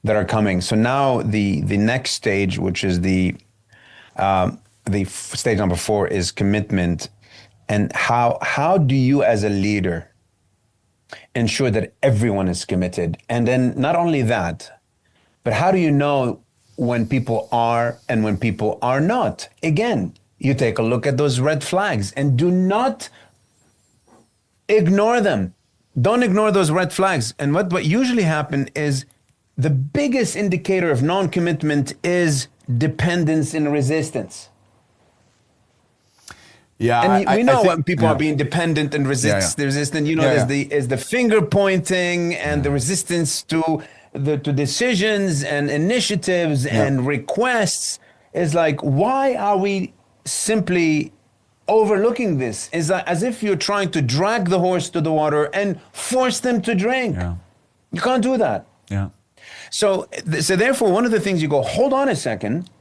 that are coming. So now the next stage, which is stage number 4, is commitment. And how do you as a leader ensure that everyone is committed? And then not only that, but how do you know when people are and when people are not? Again, you take a look at those red flags and do not ignore them. Don't ignore those red flags. And what usually happens is the biggest indicator of non-commitment is dependence and resistance. Yeah, and we know when people yeah. are being dependent and resistant. You know, there's the finger pointing and the resistance to decisions and initiatives and requests. Is like, why are we simply overlooking this? Is like, as if you're trying to drag the horse to the water and force them to drink. Yeah. You can't do that. Yeah. So therefore, one of the things you go, hold on a second.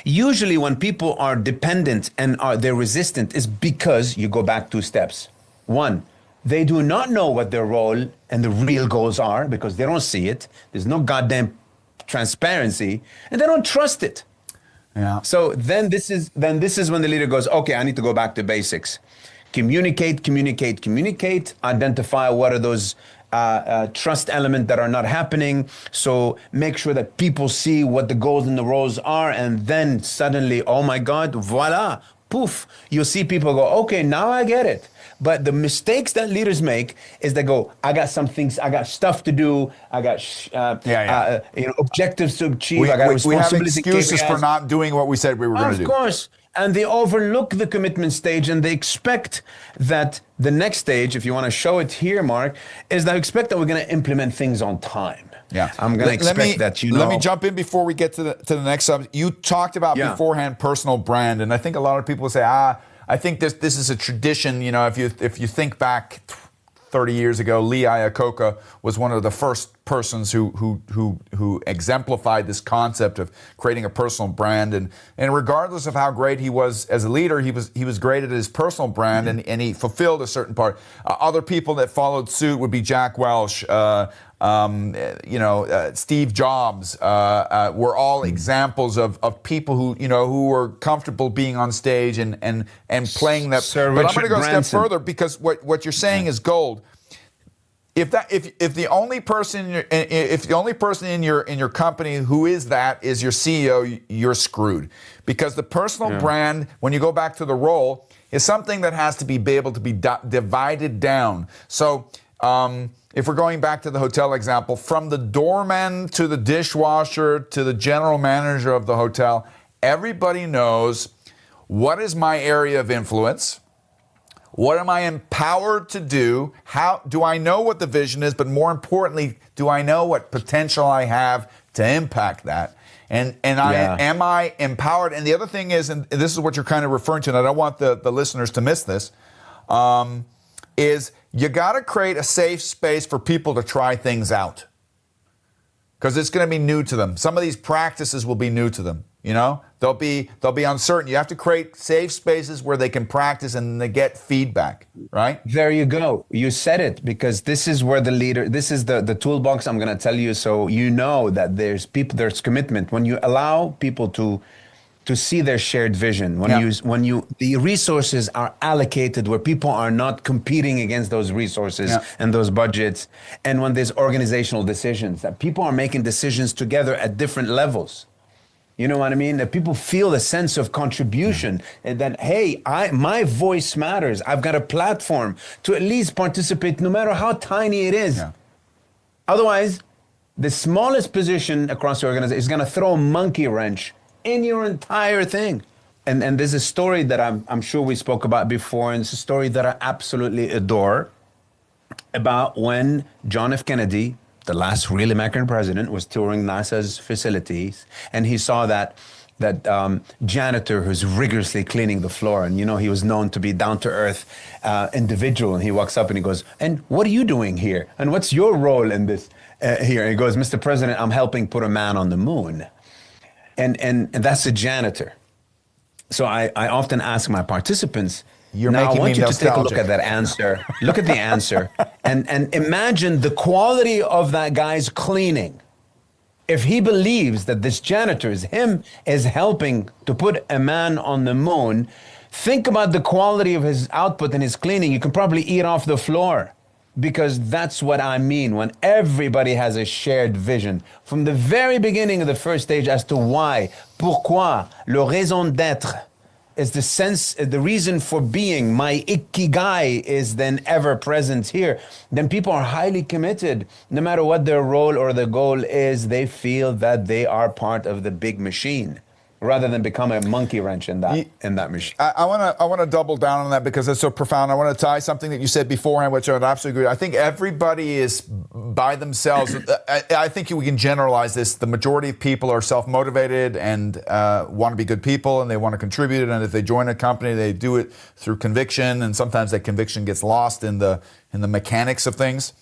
Usually when people are dependent and they're resistant is because you go back 2 steps. 1, they do not know what their role and the real goals are because they don't see it. There's no goddamn transparency and they don't trust it. Yeah. So then this is when the leader goes, okay, I need to go back to basics. Communicate, identify what are those trust elements that are not happening. So make sure that people see what the goals and the roles are, and then suddenly, oh my God, voila, poof, you'll see people go, okay, now I get it. But the mistakes that leaders make is they go, I got some things, I got stuff to do, I got objectives to achieve, I got responsibilities. We have excuses for not doing what we said we were going to do. Of course. And they overlook the commitment stage and they expect that the next stage, if you want to show it here, Mark, is they expect that we're going to implement things on time. Yeah. I'm going to expect that, Let me jump in before we get to the next subject. You talked about beforehand personal brand, and I think a lot of people say, I think this is a tradition. You know, if you think back 30 years ago, Lee Iacocca was one of the first persons who exemplified this concept of creating a personal brand, and regardless of how great he was as a leader, he was great at his personal brand, and he fulfilled a certain part. Other people that followed suit would be Jack Welch, Steve Jobs, were all examples of people who were comfortable being on stage and playing that. Sir but Richard I'm going to go a Branson. step further, because what you're saying is gold. If the only person in your company who is that is your CEO, you're screwed. Because the personal brand, when you go back to the role, is something that has to be able to be divided down. So if we're going back to the hotel example, from the doorman to the dishwasher to the general manager of the hotel, everybody knows what is my area of influence. What am I empowered to do? How do I know what the vision is? But more importantly, do I know what potential I have to impact that? And am I empowered? And the other thing is, and this is what you're kind of referring to, and I don't want the listeners to miss this, is you got to create a safe space for people to try things out. Because it's going to be new to them. Some of these practices will be new to them. You know, they'll be uncertain. You have to create safe spaces where they can practice and they get feedback, right? There you go. You said it, because this is where this is the toolbox I'm going to tell you. So you know that there's commitment. When you allow people to see their shared vision, when the resources are allocated where people are not competing against those resources and those budgets, and when there's organizational decisions, that people are making decisions together at different levels. You know what I mean? That people feel a sense of contribution, and that, hey, my voice matters. I've got a platform to at least participate, no matter how tiny it is. Yeah. Otherwise, the smallest position across the organization is going to throw a monkey wrench in your entire thing. And there's a story that I'm sure we spoke about before, and it's a story that I absolutely adore, about when John F. Kennedy, the last real American president, was touring NASA's facilities, and he saw that janitor who's rigorously cleaning the floor, and he was known to be down-to-earth individual, and he walks up and he goes, "And what are you doing here? And what's your role in this here?" And he goes, "Mr. President, I'm helping put a man on the moon." And that's a janitor. So I often ask my participants, I want you to take a look at that answer. Look at the answer and imagine the quality of that guy's cleaning. If he believes that this janitor is helping to put a man on the moon, think about the quality of his output and his cleaning. You can probably eat off the floor, because that's what I mean when everybody has a shared vision from the very beginning of the first stage as to why, pourquoi, le raison d'être is the sense, the reason for being. My ikigai is then ever present here. Then people are highly committed. No matter what their role or their goal is, they feel that they are part of the big machine, rather than become a monkey wrench in that machine. I want to double down on that because it's so profound. I want to tie something that you said beforehand, which I would absolutely agree. I think everybody is by themselves. I think we can generalize this. The majority of people are self-motivated and want to be good people, and they want to contribute. And if they join a company, they do it through conviction, and sometimes that conviction gets lost in the mechanics of things.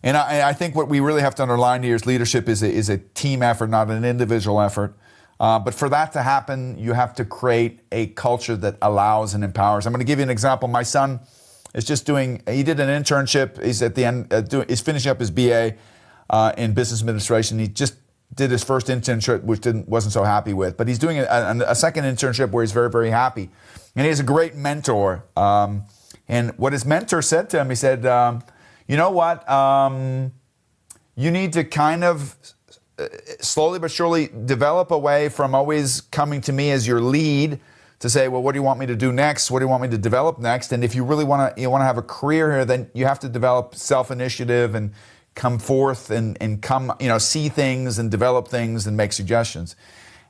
And I think what we really have to underline here is leadership is a team effort, not an individual effort. But for that to happen, you have to create a culture that allows and empowers. I'm going to give you an example. My son is he did an internship. He's at the end, he's finishing up his BA in business administration. He just did his first internship, which wasn't so happy with. But he's doing a second internship where he's very, very happy. And he has a great mentor. And what his mentor said to him, he said, you know what? You need to kind of slowly but surely develop a way from always coming to me as your lead to say, well, what do you want me to do next? What do you want me to develop next? And if you really want to have a career here, then you have to develop self-initiative and come forth and come, see things and develop things and make suggestions.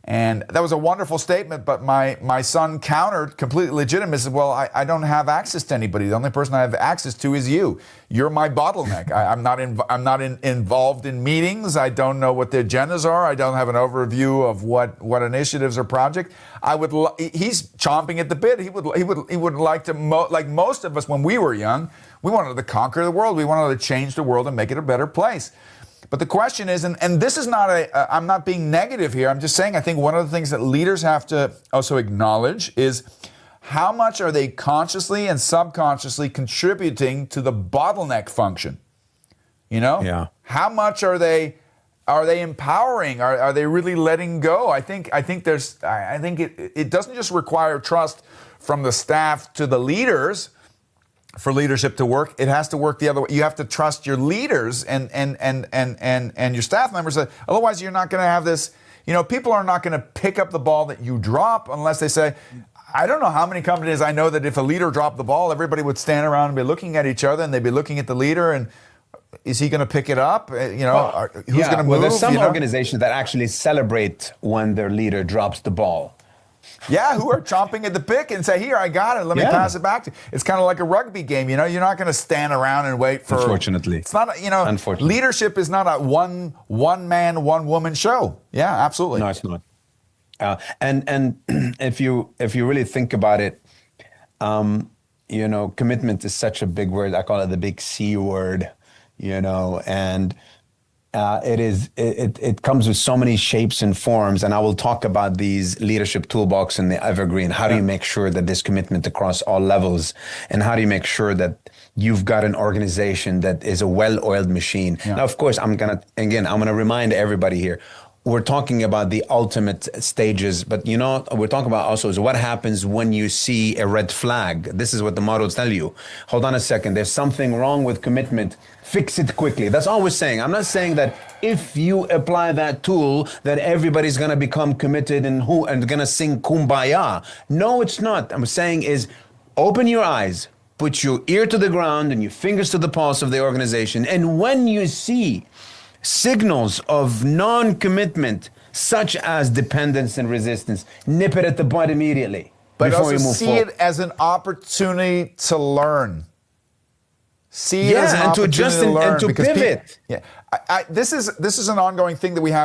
And that was a wonderful statement, but my son countered completely legitimate. He said, well, I don't have access to anybody. The only person I have access to is you. You're my bottleneck. I'm not involved in meetings. I don't know what the agendas are. I don't have an overview of what initiatives or project. He's chomping at the bit. He would like to, like most of us when we were young, we wanted to conquer the world. We wanted to change the world and make it a better place. But the question is, and this is not I'm not being negative here. I'm just saying I think one of the things that leaders have to also acknowledge is how much are they consciously and subconsciously contributing to the bottleneck function? Yeah. How much are they empowering? Are they really letting go? I think it doesn't just require trust from the staff to the leaders for leadership to work. It has to work the other way. You have to trust your leaders and your staff members. Otherwise, you're not going to have this. People are not going to pick up the ball that you drop unless they say, I don't know how many companies I know that if a leader dropped the ball, everybody would stand around and be looking at each other, and they'd be looking at the leader, and is he going to pick it up? Who's going to move? Well, there's some organizations that actually celebrate when their leader drops the ball. Yeah, who are chomping at the bit and say, here, I got it. Let me pass it back to you. It's kind of like a rugby game. You're not going to stand around and wait for... Unfortunately. It's not, Unfortunately. Leadership is not a one man, one woman show. Yeah, absolutely. No, it's not. And if you really think about it, commitment is such a big word. I call it the big C word, and it comes with so many shapes and forms, and I will talk about these leadership toolbox in the evergreen. How do you make sure that there's commitment across all levels, and how do you make sure that you've got an organization that is a well-oiled machine? Now, of course, I'm gonna remind everybody here, we're talking about the ultimate stages, but we're talking about also is what happens when you see a red flag. This is what the models tell you. Hold on a second, there's something wrong with commitment. Fix it quickly. That's all we're saying. I'm not saying that if you apply that tool that everybody's gonna become committed and gonna sing kumbaya. No, it's not. I'm saying is open your eyes, put your ear to the ground and your fingers to the pulse of the organization, and when you see signals of non-commitment, such as dependence and resistance, nip it at the bud immediately. But also see it as an opportunity to learn. See it as an opportunity to learn. And to pivot. This is an ongoing thing that we have.